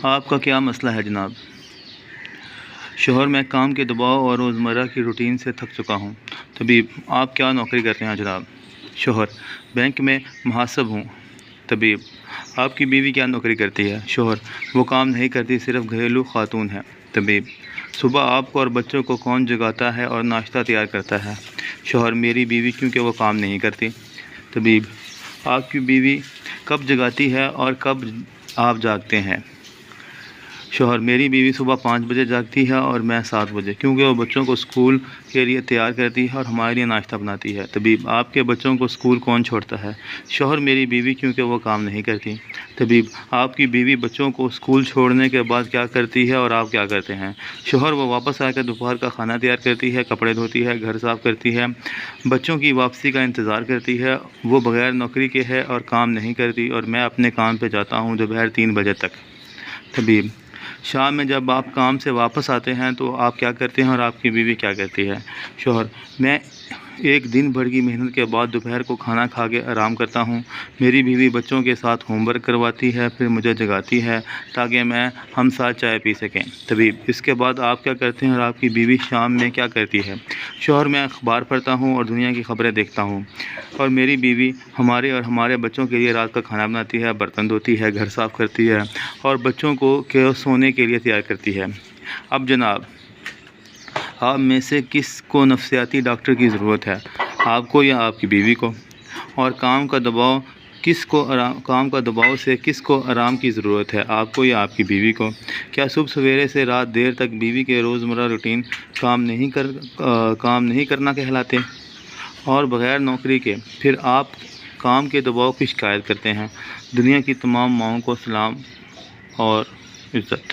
آپ کا کیا مسئلہ ہے جناب؟ شوہر: میں کام کے دباؤ اور روزمرہ کی روٹین سے تھک چکا ہوں۔ طبیب: آپ کیا نوکری کرتے ہیں جناب؟ شوہر: بینک میں محاسب ہوں۔ طبیب: آپ کی بیوی کیا نوکری کرتی ہے؟ شوہر: وہ کام نہیں کرتی، صرف گھریلو خاتون ہے۔ طبیب: صبح آپ کو اور بچوں کو کون جگاتا ہے اور ناشتہ تیار کرتا ہے؟ شوہر: میری بیوی، کیونکہ وہ کام نہیں کرتی۔ طبیب: آپ کی بیوی کب جگاتی ہے اور کب آپ جاگتے ہیں؟ شوہر: میری بیوی صبح 5 بجے جاگتی ہے اور میں 7 بجے، کیونکہ وہ بچوں کو اسکول کے لیے تیار کرتی ہے اور ہمارے لیے ناشتہ بناتی ہے۔ طبیب: آپ کے بچوں کو اسکول کون چھوڑتا ہے؟ شوہر: میری بیوی، کیونکہ وہ کام نہیں کرتی۔ طبیب: آپ کی بیوی بچوں کو اسکول چھوڑنے کے بعد کیا کرتی ہے اور آپ کیا کرتے ہیں؟ شوہر: وہ واپس آ کر دوپہر کا کھانا تیار کرتی ہے، کپڑے دھوتی ہے، گھر صاف کرتی ہے، بچوں کی واپسی کا انتظار کرتی ہے۔ وہ بغیر نوکری کے ہے اور کام نہیں کرتی، اور میں اپنے کام پہ جاتا ہوں دوپہر 3 بجے تک۔ طبیب: شام میں جب آپ کام سے واپس آتے ہیں تو آپ کیا کرتے ہیں اور آپ کی بیوی کیا کرتی ہے؟ شوہر: میں ایک دن بھر کی محنت کے بعد دوپہر کو کھانا کھا کے آرام کرتا ہوں۔ میری بیوی بچوں کے ساتھ ہوم ورک کرواتی ہے، پھر مجھے جگاتی ہے تاکہ ہم ساتھ چائے پی سکیں۔ طبیب: اس کے بعد آپ کیا کرتے ہیں اور آپ کی بیوی شام میں کیا کرتی ہے؟ شوہر: میں اخبار پڑھتا ہوں اور دنیا کی خبریں دیکھتا ہوں، اور میری بیوی ہمارے اور ہمارے بچوں کے لیے رات کا کھانا بناتی ہے، برتن دھوتی ہے، گھر صاف کرتی ہے اور بچوں کو سونے کے لیے تیار کرتی ہے۔ اب جناب، آپ میں سے کس کو نفسیاتی ڈاکٹر کی ضرورت ہے، آپ کو یا آپ کی بیوی کو؟ اور کام کا دباؤ سے کس کو آرام کی ضرورت ہے، آپ کو یا آپ کی بیوی کو؟ کیا صبح سویرے سے رات دیر تک بیوی کے روزمرہ روٹین کام نہیں کرنا کہلاتے؟ اور بغیر نوکری کے پھر آپ کام کے دباؤ کی شکایت کرتے ہیں؟ دنیا کی تمام ماؤں کو سلام اور عزت۔